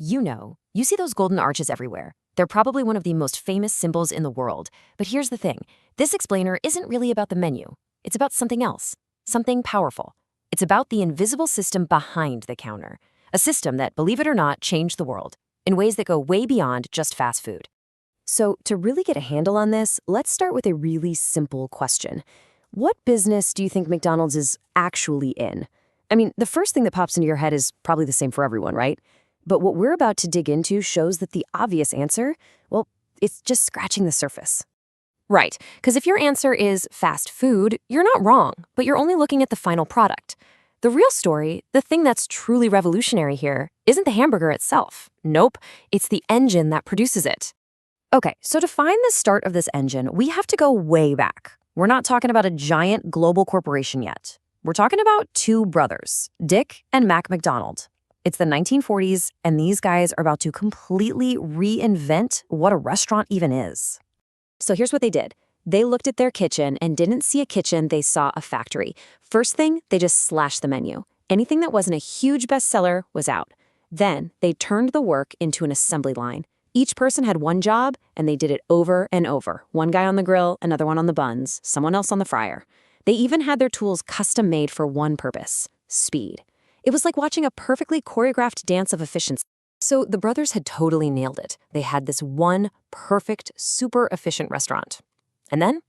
You see those golden arches everywhere. They're probably one of the most famous symbols in the world. But here's the thing. This explainer isn't really about the menu. It's about something else, something powerful. It's about the invisible system behind the counter, a system that, believe it or not, changed the world in ways that go way beyond just fast food. So to really get a handle on this, let's start with a really simple question. What business do you think McDonald's is actually in? I mean, the first thing that pops into your head is probably the same for everyone, right? But what we're about to dig into shows that the obvious answer, well, it's just scratching the surface. Right, because if your answer is fast food, you're not wrong, but you're only looking at the final product. The real story, the thing that's truly revolutionary here, isn't the hamburger itself. Nope, it's the engine that produces it. Okay, so to find the start of this engine, we have to go way back. We're not talking about a giant global corporation yet. We're talking about two brothers, Dick and Mac McDonald. It's the 1940s, and these guys are about to completely reinvent what a restaurant even is. So here's what they did. They looked at their kitchen and didn't see a kitchen, they saw a factory. First thing, they just slashed the menu. Anything that wasn't a huge bestseller was out. Then they turned the work into an assembly line. Each person had one job, and they did it over and over. One guy on the grill, another one on the buns, someone else on the fryer. They even had their tools custom made for one purpose: speed. It was like watching a perfectly choreographed dance of efficiency. So the brothers had totally nailed it. They had this one perfect, super efficient restaurant. And then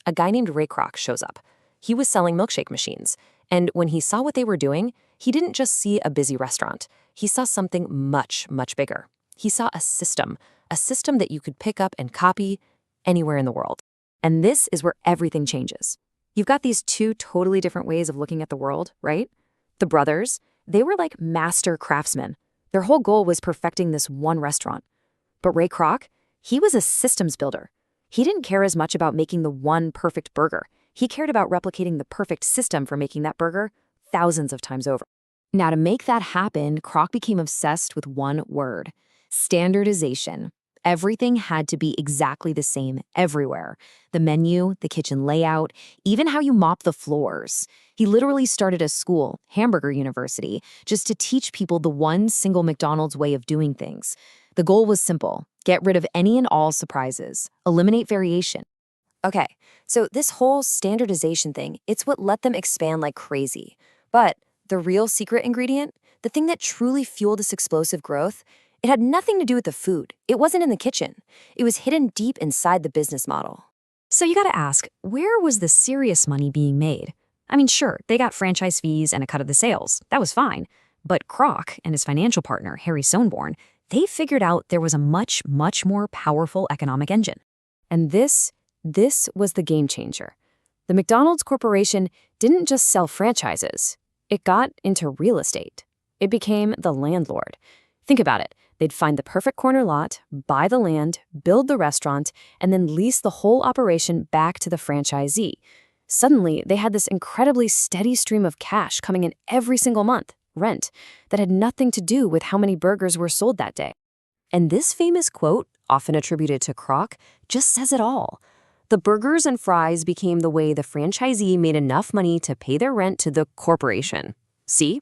a guy named Ray Kroc shows up. He was selling milkshake machines. And when he saw what they were doing, he didn't just see a busy restaurant. He saw something much, much bigger. He saw a system that you could pick up and copy anywhere in the world. And this is where everything changes. You've got these two totally different ways of looking at the world, right? The brothers, they were like master craftsmen. Their whole goal was perfecting this one restaurant. But Ray Kroc, he was a systems builder. He didn't care as much about making the one perfect burger. He cared about replicating the perfect system for making that burger thousands of times over. Now, to make that happen, Kroc became obsessed with one word: standardization. Everything had to be exactly the same everywhere. The menu, the kitchen layout, even how you mop the floors. He literally started a school, Hamburger University, just to teach people the one single McDonald's way of doing things. The goal was simple: get rid of any and all surprises, eliminate variation. Okay, so this whole standardization thing, it's what let them expand like crazy. But the real secret ingredient, the thing that truly fueled this explosive growth, it had nothing to do with the food. It wasn't in the kitchen. It was hidden deep inside the business model. So you gotta ask, where was the serious money being made? I mean, sure, they got franchise fees and a cut of the sales. That was fine. But Kroc and his financial partner, Harry Sonborn, they figured out there was a much, much more powerful economic engine. And this was the game changer. The McDonald's Corporation didn't just sell franchises. It got into real estate. It became the landlord. Think about it. They'd find the perfect corner lot, buy the land, build the restaurant, and then lease the whole operation back to the franchisee. Suddenly, they had this incredibly steady stream of cash coming in every single month, rent, that had nothing to do with how many burgers were sold that day. And this famous quote, often attributed to Kroc, just says it all. The burgers and fries became the way the franchisee made enough money to pay their rent to the corporation. See?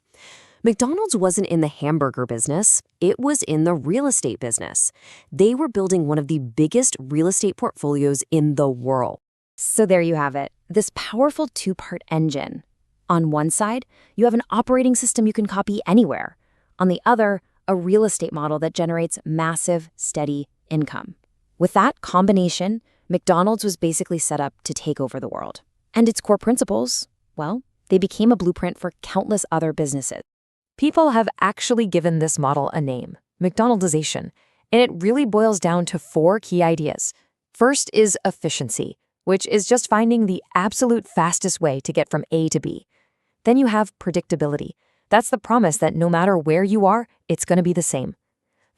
McDonald's wasn't in the hamburger business, it was in the real estate business. They were building one of the biggest real estate portfolios in the world. So there you have it, this powerful two-part engine. On one side, you have an operating system you can copy anywhere. On the other, a real estate model that generates massive, steady income. With that combination, McDonald's was basically set up to take over the world. And its core principles, well, they became a blueprint for countless other businesses. People have actually given this model a name, McDonaldization, and it really boils down to 4 key ideas. First is efficiency, which is just finding the absolute fastest way to get from A to B. Then you have predictability. That's the promise that no matter where you are, it's going to be the same.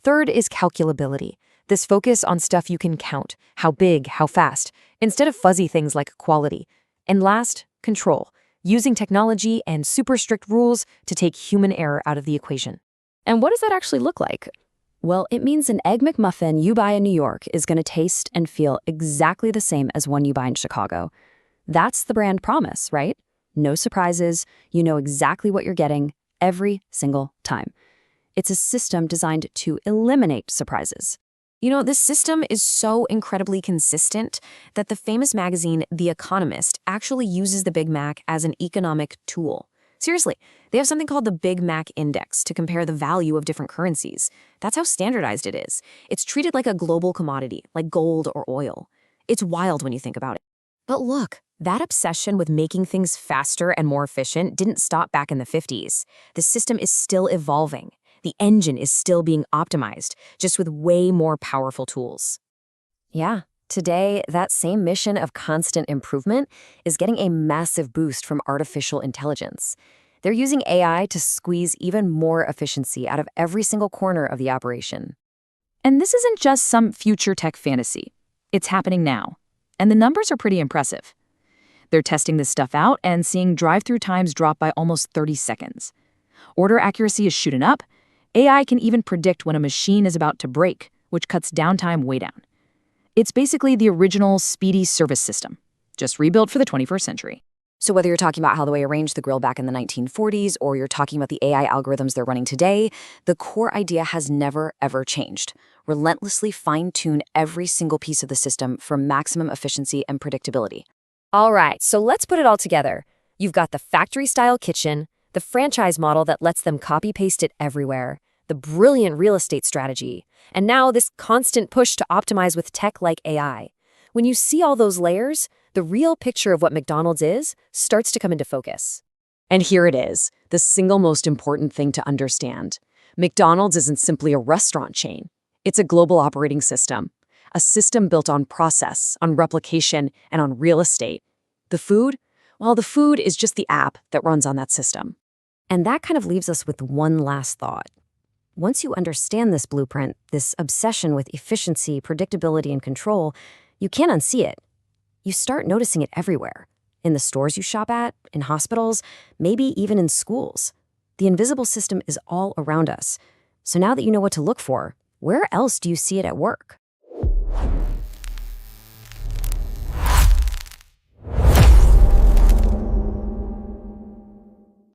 Third is calculability, this focus on stuff you can count, how big, how fast, instead of fuzzy things like quality. And last, control, using technology and super strict rules to take human error out of the equation. And what does that actually look like? Well, it means an Egg McMuffin you buy in New York is going to taste and feel exactly the same as one you buy in Chicago. That's the brand promise, right? No surprises, you know exactly what you're getting every single time. It's a system designed to eliminate surprises. This system is so incredibly consistent that the famous magazine The Economist actually uses the Big Mac as an economic tool. Seriously, they have something called the Big Mac Index to compare the value of different currencies. That's how standardized it is. It's treated like a global commodity, like gold or oil. It's wild when you think about it. But look, that obsession with making things faster and more efficient didn't stop back in the 50s. The system is still evolving. The engine is still being optimized, just with way more powerful tools. Yeah, today, that same mission of constant improvement is getting a massive boost from artificial intelligence. They're using AI to squeeze even more efficiency out of every single corner of the operation. And this isn't just some future tech fantasy. It's happening now. And the numbers are pretty impressive. They're testing this stuff out and seeing drive-through times drop by almost 30 seconds. Order accuracy is shooting up. AI can even predict when a machine is about to break, which cuts downtime way down. It's basically the original speedy service system, just rebuilt for the 21st century. So whether you're talking about how the way arranged the grill back in the 1940s or you're talking about the AI algorithms they're running today, the core idea has never, ever changed. Relentlessly fine-tune every single piece of the system for maximum efficiency and predictability. All right, so let's put it all together. You've got the factory-style kitchen, the franchise model that lets them copy-paste it everywhere, the brilliant real estate strategy, and now this constant push to optimize with tech like AI. When you see all those layers, the real picture of what McDonald's is starts to come into focus. And here it is, the single most important thing to understand. McDonald's isn't simply a restaurant chain. It's a global operating system, a system built on process, on replication, and on real estate. The food? Well, the food is just the app that runs on that system. And that kind of leaves us with one last thought. Once you understand this blueprint, this obsession with efficiency, predictability, and control, you can't unsee it. You start noticing it everywhere. In the stores you shop at, in hospitals, maybe even in schools. The invisible system is all around us. So now that you know what to look for, where else do you see it at work?